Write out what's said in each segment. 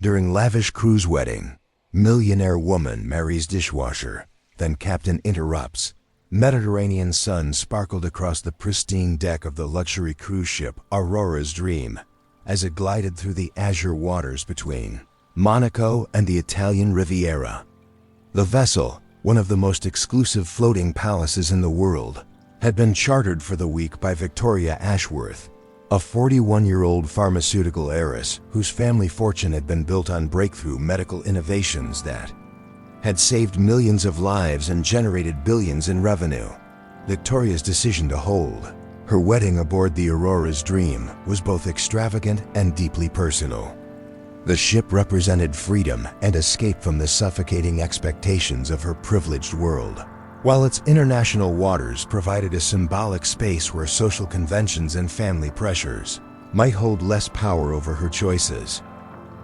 During lavish cruise wedding, millionaire woman marries dishwasher, then captain interrupts. Mediterranean sun sparkled across the pristine deck of the luxury cruise ship Aurora's Dream as it glided through the azure waters between Monaco and the Italian Riviera. The vessel, one of the most exclusive floating palaces in the world, had been chartered for the week by Victoria Ashworth, a 41-year-old pharmaceutical heiress whose family fortune had been built on breakthrough medical innovations that had saved millions of lives and generated billions in revenue. Victoria's decision to hold her wedding aboard the Aurora's Dream was both extravagant and deeply personal. The ship represented freedom and escape from the suffocating expectations of her privileged world, while its international waters provided a symbolic space where social conventions and family pressures might hold less power over her choices.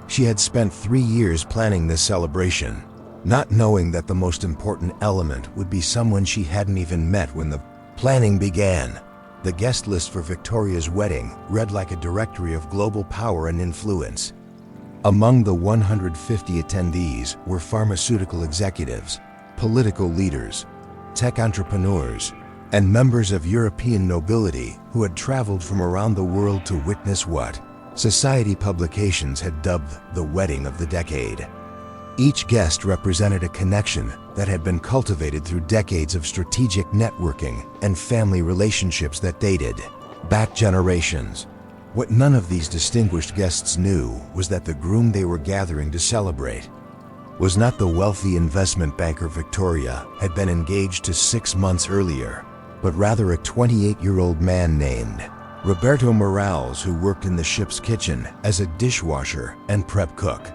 She had spent 3 years planning this celebration, not knowing that the most important element would be someone she hadn't even met when the planning began. The guest list for Victoria's wedding read like a directory of global power and influence. Among the 150 attendees were pharmaceutical executives, political leaders, tech entrepreneurs, and members of European nobility who had traveled from around the world to witness what society publications had dubbed the wedding of the decade. Each guest represented a connection that had been cultivated through decades of strategic networking and family relationships that dated back generations. What none of these distinguished guests knew was that the groom they were gathering to celebrate was not the wealthy investment banker Victoria had been engaged to 6 months earlier, but rather a 28-year-old man named Roberto Morales, who worked in the ship's kitchen as a dishwasher and prep cook.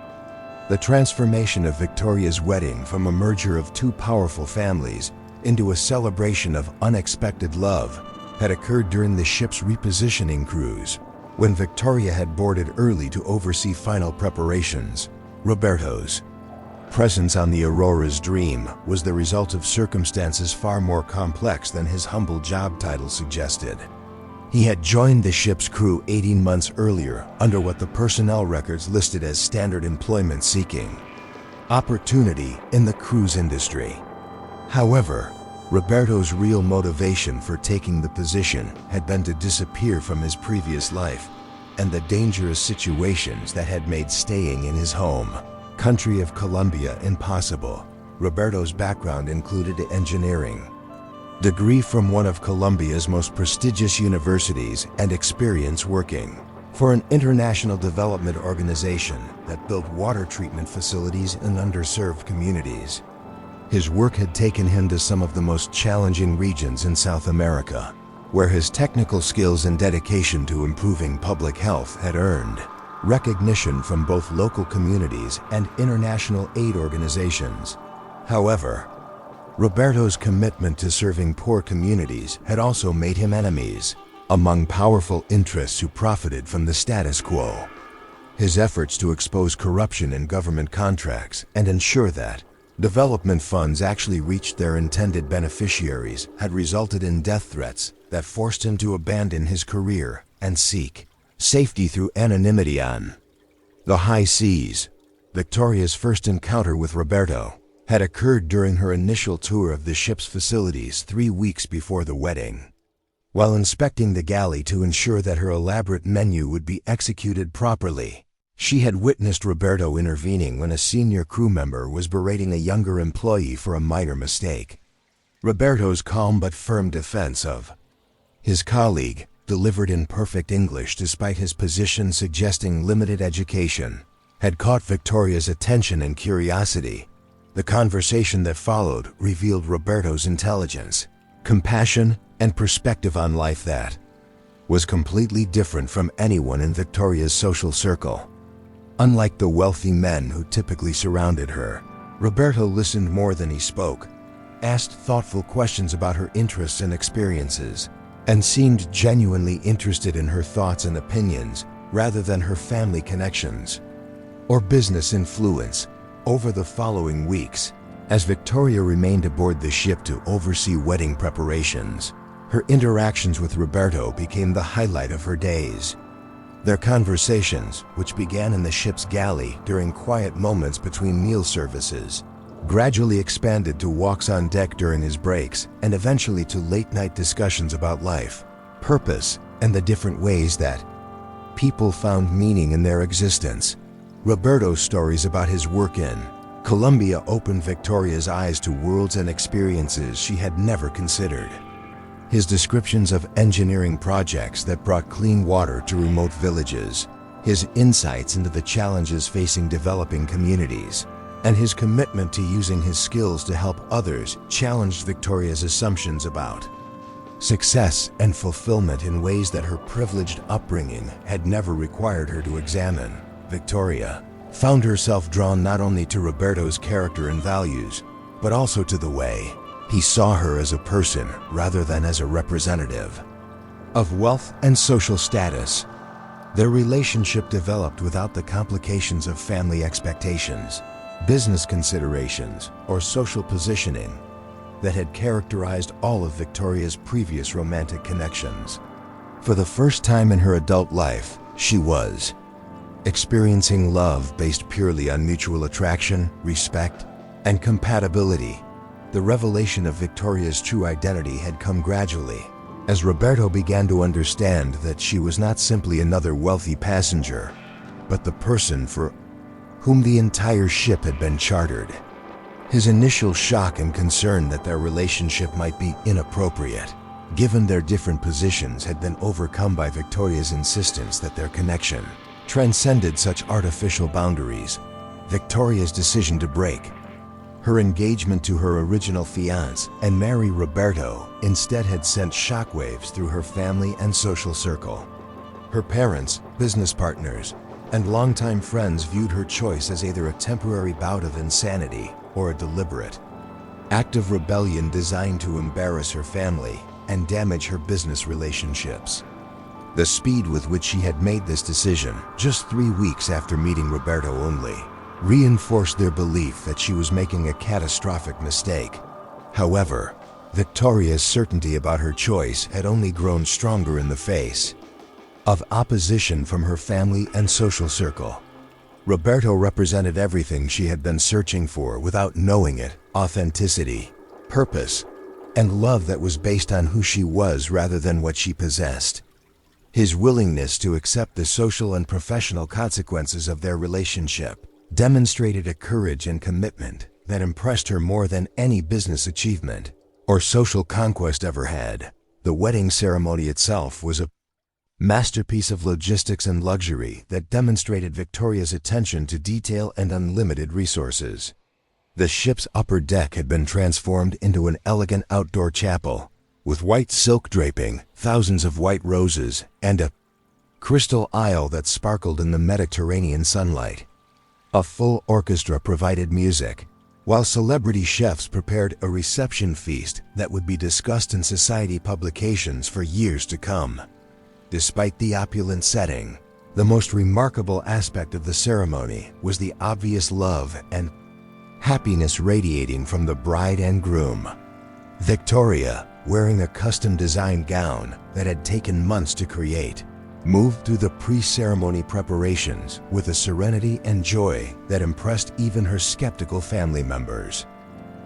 The transformation of Victoria's wedding from a merger of two powerful families into a celebration of unexpected love had occurred during the ship's repositioning cruise. When Victoria had boarded early to oversee final preparations, Roberto's presence on the Aurora's Dream was the result of circumstances far more complex than his humble job title suggested. He had joined the ship's crew 18 months earlier under what the personnel records listed as standard employment seeking opportunity in the cruise industry. However, Roberto's real motivation for taking the position had been to disappear from his previous life and the dangerous situations that had made staying in his home country of Colombia impossible. Roberto's background included engineering degree from one of Colombia's most prestigious universities and experience working for an international development organization that built water treatment facilities in underserved communities. His work had taken him to some of the most challenging regions in South America, where his technical skills and dedication to improving public health had earned recognition from both local communities and international aid organizations. However, Roberto's commitment to serving poor communities had also made him enemies among powerful interests who profited from the status quo. His efforts to expose corruption in government contracts and ensure that development funds actually reached their intended beneficiaries had resulted in death threats that forced him to abandon his career and seek safety through anonymity on the high seas. Victoria's first encounter with Roberto had occurred during her initial tour of the ship's facilities 3 weeks before the wedding. While inspecting the galley to ensure that her elaborate menu would be executed properly, she had witnessed Roberto intervening when a senior crew member was berating a younger employee for a minor mistake. Roberto's calm but firm defense of his colleague, delivered in perfect English despite his position suggesting limited education, had caught Victoria's attention and curiosity. The conversation that followed revealed Roberto's intelligence, compassion, and perspective on life that was completely different from anyone in Victoria's social circle. Unlike the wealthy men who typically surrounded her, Roberto listened more than he spoke, asked thoughtful questions about her interests and experiences, and seemed genuinely interested in her thoughts and opinions rather than her family connections or business influence. Over the following weeks, as Victoria remained aboard the ship to oversee wedding preparations, her interactions with Roberto became the highlight of her days. Their conversations, which began in the ship's galley during quiet moments between meal services, gradually expanded to walks on deck during his breaks and eventually to late-night discussions about life, purpose, and the different ways that people found meaning in their existence. Roberto's stories about his work in Colombia opened Victoria's eyes to worlds and experiences she had never considered. His descriptions of engineering projects that brought clean water to remote villages, his insights into the challenges facing developing communities, and his commitment to using his skills to help others challenged Victoria's assumptions about success and fulfillment in ways that her privileged upbringing had never required her to examine. Victoria found herself drawn not only to Roberto's character and values, but also to the way he saw her as a person rather than as a representative of wealth and social status. Their relationship developed without the complications of family expectations, business considerations, or social positioning that had characterized all of Victoria's previous romantic connections. For the first time in her adult life, she was experiencing love based purely on mutual attraction, respect, and compatibility. The revelation of Victoria's true identity had come gradually, as Roberto began to understand that she was not simply another wealthy passenger, but the person for whom the entire ship had been chartered. His initial shock and concern that their relationship might be inappropriate, given their different positions, had been overcome by Victoria's insistence that their connection transcended such artificial boundaries. Victoria's decision to break her engagement to her original fiancé and marry Roberto instead had sent shockwaves through her family and social circle. Her parents, business partners, and longtime friends viewed her choice as either a temporary bout of insanity or a deliberate act of rebellion designed to embarrass her family and damage her business relationships. The speed with which she had made this decision, just 3 weeks after meeting Roberto only, reinforced their belief that she was making a catastrophic mistake. However, Victoria's certainty about her choice had only grown stronger in the face of opposition from her family and social circle. Roberto represented everything she had been searching for without knowing it: authenticity, purpose, and love that was based on who she was rather than what she possessed. His willingness to accept the social and professional consequences of their relationship demonstrated a courage and commitment that impressed her more than any business achievement or social conquest ever had. The wedding ceremony itself was a masterpiece of logistics and luxury that demonstrated Victoria's attention to detail and unlimited resources. The ship's upper deck had been transformed into an elegant outdoor chapel, with white silk draping, thousands of white roses, and a crystal aisle that sparkled in the Mediterranean sunlight. A full orchestra provided music, while celebrity chefs prepared a reception feast that would be discussed in society publications for years to come. Despite the opulent setting, the most remarkable aspect of the ceremony was the obvious love and happiness radiating from the bride and groom. Victoria, wearing a custom-designed gown that had taken months to create, moved through the pre-ceremony preparations with a serenity and joy that impressed even her skeptical family members.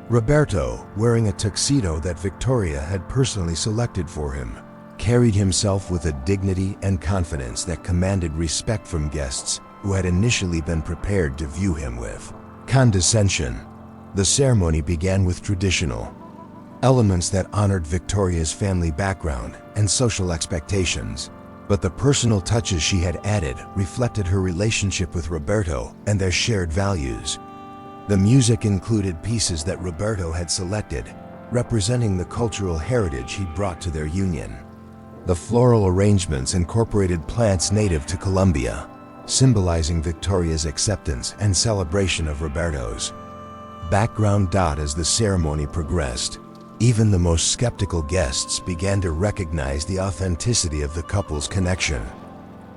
Roberto, wearing a tuxedo that Victoria had personally selected for him, carried himself with a dignity and confidence that commanded respect from guests who had initially been prepared to view him with condescension. The ceremony began with traditional elements that honored Victoria's family background and social expectations, but the personal touches she had added reflected her relationship with Roberto and their shared values. The music included pieces that Roberto had selected, representing the cultural heritage he brought to their union. The floral arrangements incorporated plants native to Colombia, symbolizing Victoria's acceptance and celebration of Roberto's background. As the ceremony progressed, even the most skeptical guests began to recognize the authenticity of the couple's connection.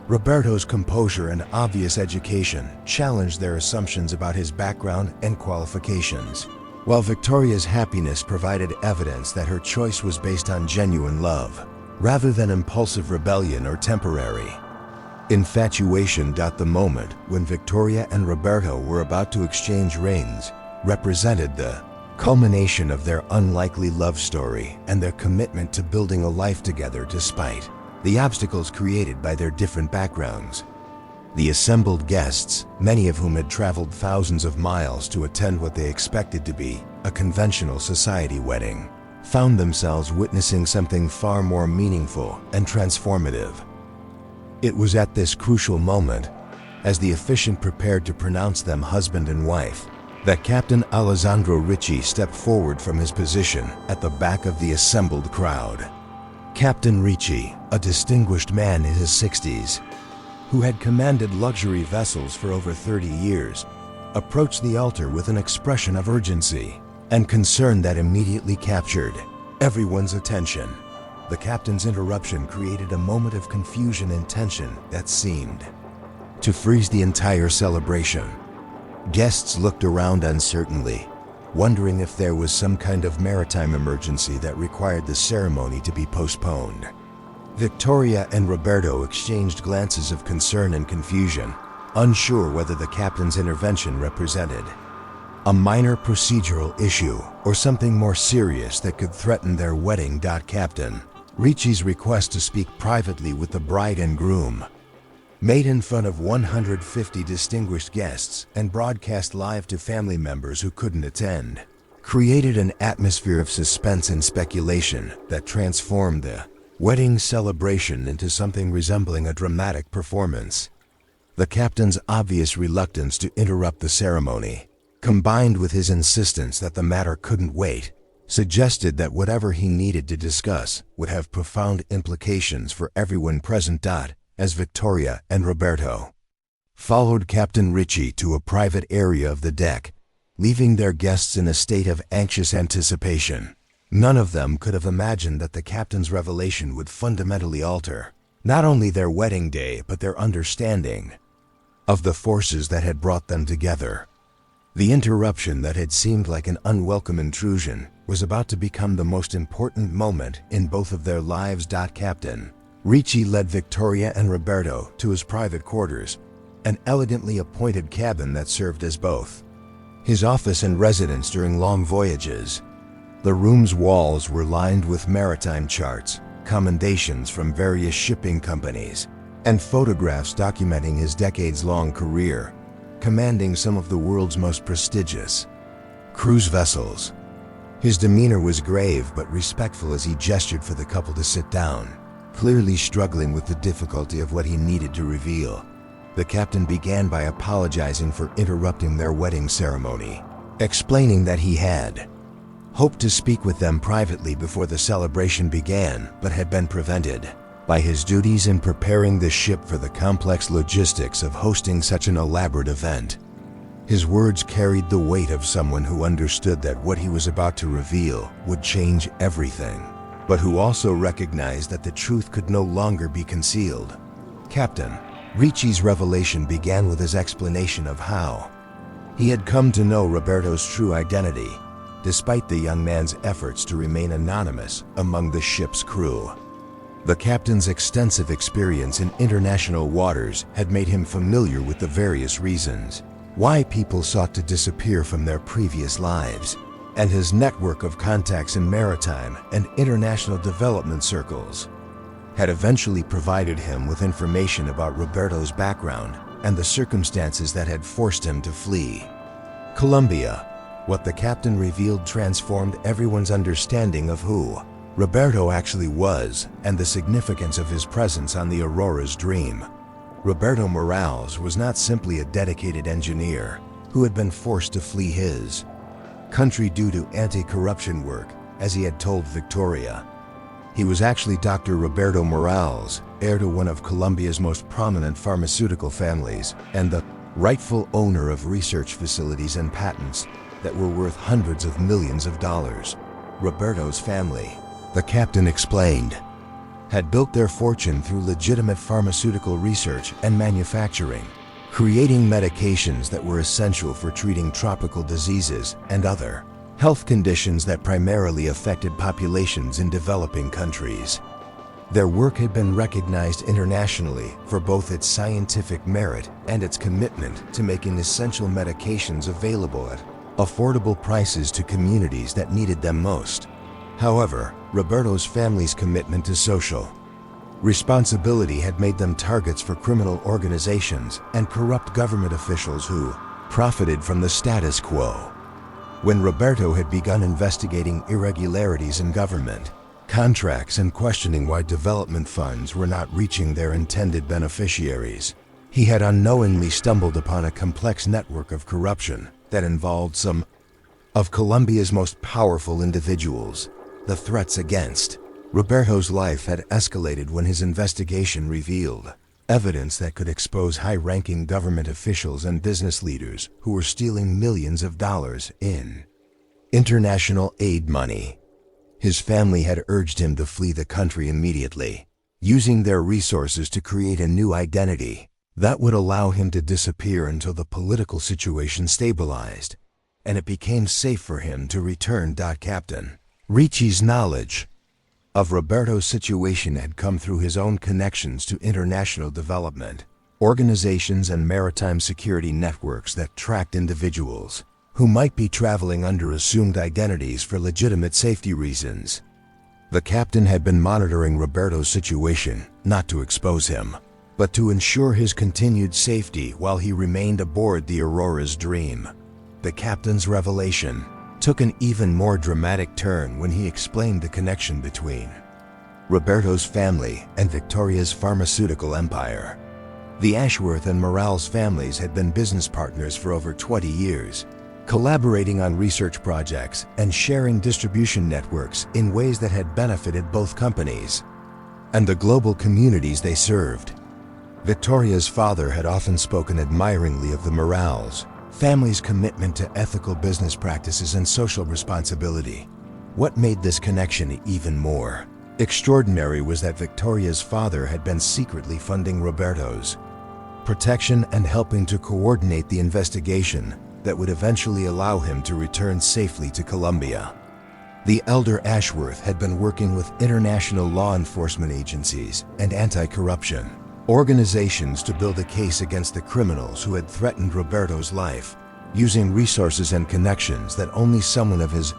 Roberto's composure and obvious education challenged their assumptions about his background and qualifications, while Victoria's happiness provided evidence that her choice was based on genuine love, rather than impulsive rebellion or temporary Infatuation. The moment when Victoria and Roberto were about to exchange rings represented the culmination of their unlikely love story and their commitment to building a life together despite the obstacles created by their different backgrounds. The assembled guests, many of whom had traveled thousands of miles to attend what they expected to be a conventional society wedding, found themselves witnessing something far more meaningful and transformative. It was at this crucial moment, as the officiant prepared to pronounce them husband and wife, that Captain Alessandro Ricci stepped forward from his position at the back of the assembled crowd. Captain Ricci, a distinguished man in his 60s, who had commanded luxury vessels for over 30 years, approached the altar with an expression of urgency and concern that immediately captured everyone's attention. The captain's interruption created a moment of confusion and tension that seemed to freeze the entire celebration. Guests looked around uncertainly, wondering if there was some kind of maritime emergency that required the ceremony to be postponed. Victoria and Roberto exchanged glances of concern and confusion, unsure whether the captain's intervention represented a minor procedural issue or something more serious that could threaten their wedding. Captain Ricci's request to speak privately with the bride and groom, made in front of 150 distinguished guests and broadcast live to family members who couldn't attend, created an atmosphere of suspense and speculation that transformed the wedding celebration into something resembling a dramatic performance. The captain's obvious reluctance to interrupt the ceremony, combined with his insistence that the matter couldn't wait, suggested that whatever he needed to discuss would have profound implications for everyone present. As Victoria and Roberto followed Captain Ricci to a private area of the deck, leaving their guests in a state of anxious anticipation, none of them could have imagined that the captain's revelation would fundamentally alter not only their wedding day but their understanding of the forces that had brought them together. The interruption that had seemed like an unwelcome intrusion was about to become the most important moment in both of their lives. Captain Ricci led Victoria and Roberto to his private quarters, an elegantly appointed cabin that served as both his office and residence during long voyages. The room's walls were lined with maritime charts, commendations from various shipping companies, and photographs documenting his decades-long career, commanding some of the world's most prestigious cruise vessels. His demeanor was grave but respectful as he gestured for the couple to sit down, clearly struggling with the difficulty of what he needed to reveal. The captain began by apologizing for interrupting their wedding ceremony, explaining that he had hoped to speak with them privately before the celebration began but had been prevented by his duties in preparing the ship for the complex logistics of hosting such an elaborate event. His words carried the weight of someone who understood that what he was about to reveal would change everything, but who also recognized that the truth could no longer be concealed. Captain Ricci's revelation began with his explanation of how he had come to know Roberto's true identity, despite the young man's efforts to remain anonymous among the ship's crew. The captain's extensive experience in international waters had made him familiar with the various reasons why people sought to disappear from their previous lives, and his network of contacts in maritime and international development circles had eventually provided him with information about Roberto's background and the circumstances that had forced him to flee Colombia. What the captain revealed transformed everyone's understanding of who Roberto actually was and the significance of his presence on the Aurora's Dream. Roberto Morales was not simply a dedicated engineer who had been forced to flee his country due to anti-corruption work, as he had told Victoria. He was actually Dr. Roberto Morales, heir to one of Colombia's most prominent pharmaceutical families and the rightful owner of research facilities and patents that were worth hundreds of millions of dollars. Roberto's family, the captain explained, had built their fortune through legitimate pharmaceutical research and manufacturing, creating medications that were essential for treating tropical diseases and other health conditions that primarily affected populations in developing countries. Their work had been recognized internationally for both its scientific merit and its commitment to making essential medications available at affordable prices to communities that needed them most. However, Roberto's family's commitment to social responsibility had made them targets for criminal organizations and corrupt government officials who profited from the status quo. When Roberto had begun investigating irregularities in government contracts and questioning why development funds were not reaching their intended beneficiaries, he had unknowingly stumbled upon a complex network of corruption that involved some of Colombia's most powerful individuals. The threats against Roberto's life had escalated when his investigation revealed evidence that could expose high-ranking government officials and business leaders who were stealing millions of dollars in international aid money. His family had urged him to flee the country immediately, using their resources to create a new identity that would allow him to disappear until the political situation stabilized, and it became safe for him to return. Captain Ricci's knowledge of Roberto's situation had come through his own connections to international development organizations and maritime security networks that tracked individuals who might be traveling under assumed identities for legitimate safety reasons. The captain had been monitoring Roberto's situation, not to expose him, but to ensure his continued safety while he remained aboard the Aurora's Dream. The captain's revelation took an even more dramatic turn when he explained the connection between Roberto's family and Victoria's pharmaceutical empire. The Ashworth and Morales families had been business partners for over 20 years, collaborating on research projects and sharing distribution networks in ways that had benefited both companies and the global communities they served. Victoria's father had often spoken admiringly of the Morales family's commitment to ethical business practices and social responsibility. What made this connection even more extraordinary was that Victoria's father had been secretly funding Roberto's protection and helping to coordinate the investigation that would eventually allow him to return safely to Colombia. The elder Ashworth had been working with international law enforcement agencies and anti-corruption organizations to build a case against the criminals who had threatened Roberto's life, using resources and connections that only someone of his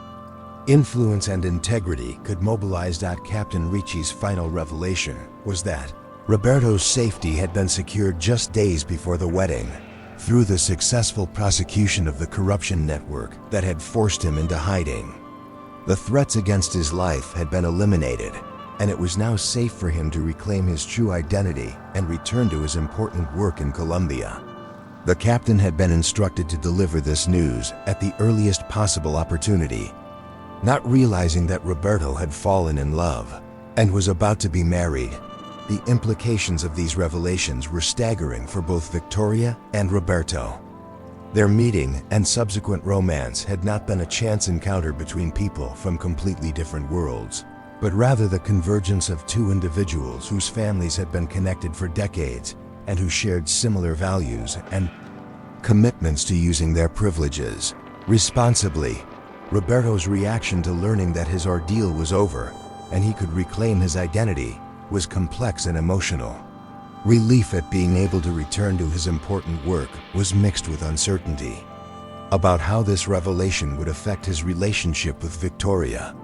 influence and integrity could mobilize. Captain Ricci's final revelation was that Roberto's safety had been secured just days before the wedding, through the successful prosecution of the corruption network that had forced him into hiding. The threats against his life had been eliminated, and it was now safe for him to reclaim his true identity and return to his important work in Colombia. The captain had been instructed to deliver this news at the earliest possible opportunity, not realizing that Roberto had fallen in love and was about to be married. The implications of these revelations were staggering for both Victoria and Roberto. Their meeting and subsequent romance had not been a chance encounter between people from completely different worlds, but rather the convergence of two individuals whose families had been connected for decades and who shared similar values and commitments to using their privileges responsibly. Roberto's reaction to learning that his ordeal was over and he could reclaim his identity was complex and emotional. Relief at being able to return to his important work was mixed with uncertainty about how this revelation would affect his relationship with Victoria.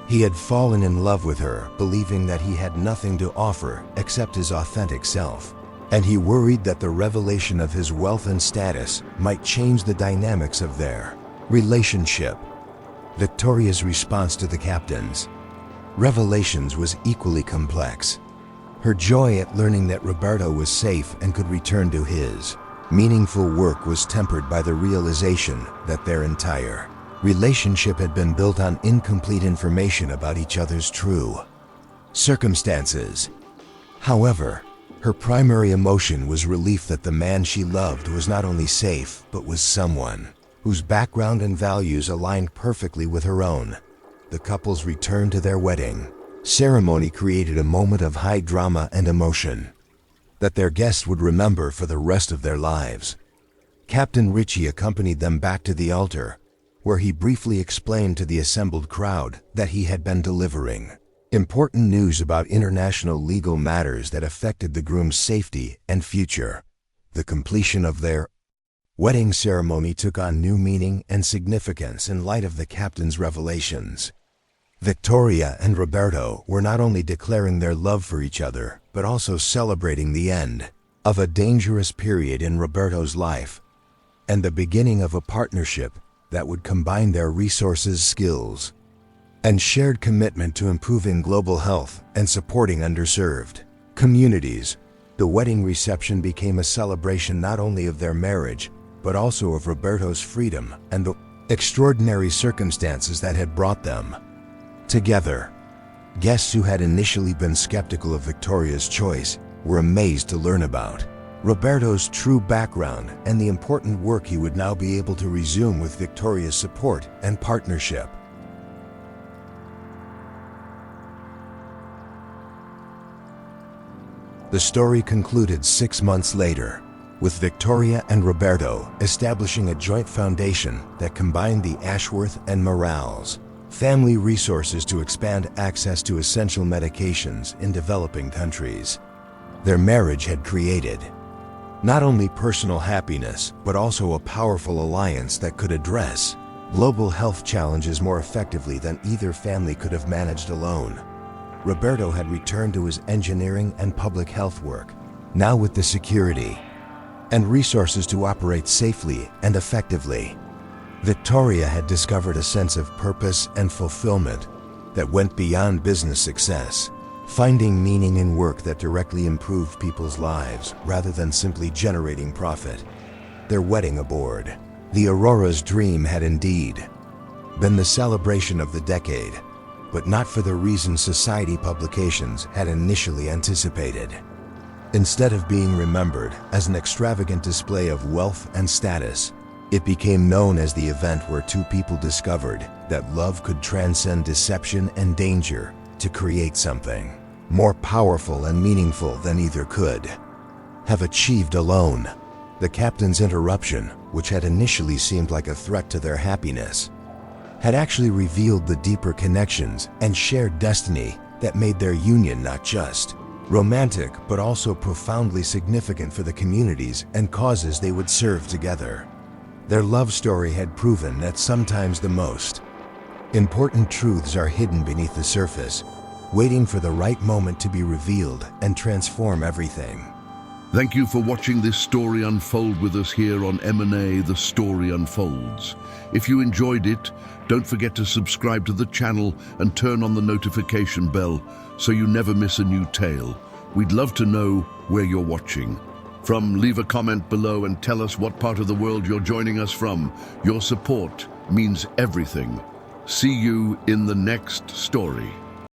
He had fallen in love with her, believing that he had nothing to offer except his authentic self, and he worried that the revelation of his wealth and status might change the dynamics of their relationship. Victoria's response to the captain's revelations was equally complex. Her joy at learning that Roberto was safe and could return to his meaningful work was tempered by the realization that their entire relationship had been built on incomplete information about each other's true circumstances. However, her primary emotion was relief that the man she loved was not only safe, but was someone whose background and values aligned perfectly with her own. The couple's return to their wedding ceremony created a moment of high drama and emotion that their guests would remember for the rest of their lives. Captain Ricci accompanied them back to the altar, where he briefly explained to the assembled crowd that he had been delivering Important news about international legal matters that affected the groom's safety and future. The completion of their wedding ceremony took on new meaning and significance in light of the captain's revelations. Victoria and Roberto were not only declaring their love for each other, but also celebrating the end of a dangerous period in Roberto's life and the beginning of a partnership that would combine their resources, skills, and shared commitment to improving global health and supporting underserved communities. The wedding reception became a celebration not only of their marriage, but also of Roberto's freedom and the extraordinary circumstances that had brought them together. Guests who had initially been skeptical of Victoria's choice were amazed to learn about Roberto's true background and the important work he would now be able to resume with Victoria's support and partnership. The story concluded 6 months later, with Victoria and Roberto establishing a joint foundation that combined the Ashworth and Morales family resources to expand access to essential medications in developing countries. Their marriage had created not only personal happiness, but also a powerful alliance that could address global health challenges more effectively than either family could have managed alone. Roberto had returned to his engineering and public health work, now with the security and resources to operate safely and effectively. Victoria had discovered a sense of purpose and fulfillment that went beyond business success, finding meaning in work that directly improved people's lives rather than simply generating profit. Their wedding aboard the Aurora's dream had indeed been the celebration of the decade, but not for the reasons society publications had initially anticipated. Instead of being remembered as an extravagant display of wealth and status, it became known as the event where two people discovered that love could transcend deception and danger to create something more powerful and meaningful than either could have achieved alone. The captain's interruption, which had initially seemed like a threat to their happiness, had actually revealed the deeper connections and shared destiny that made their union not just romantic, but also profoundly significant for the communities and causes they would serve together. Their love story had proven that sometimes the most important truths are hidden beneath the surface, waiting for the right moment to be revealed and transform everything. Thank you for watching this story unfold with us here on M&A The Story Unfolds. If you enjoyed it, don't forget to subscribe to the channel and turn on the notification bell so you never miss a new tale. We'd love to know where you're watching from. Leave a comment below and tell us what part of the world you're joining us from. Your support means everything. See you in the next story.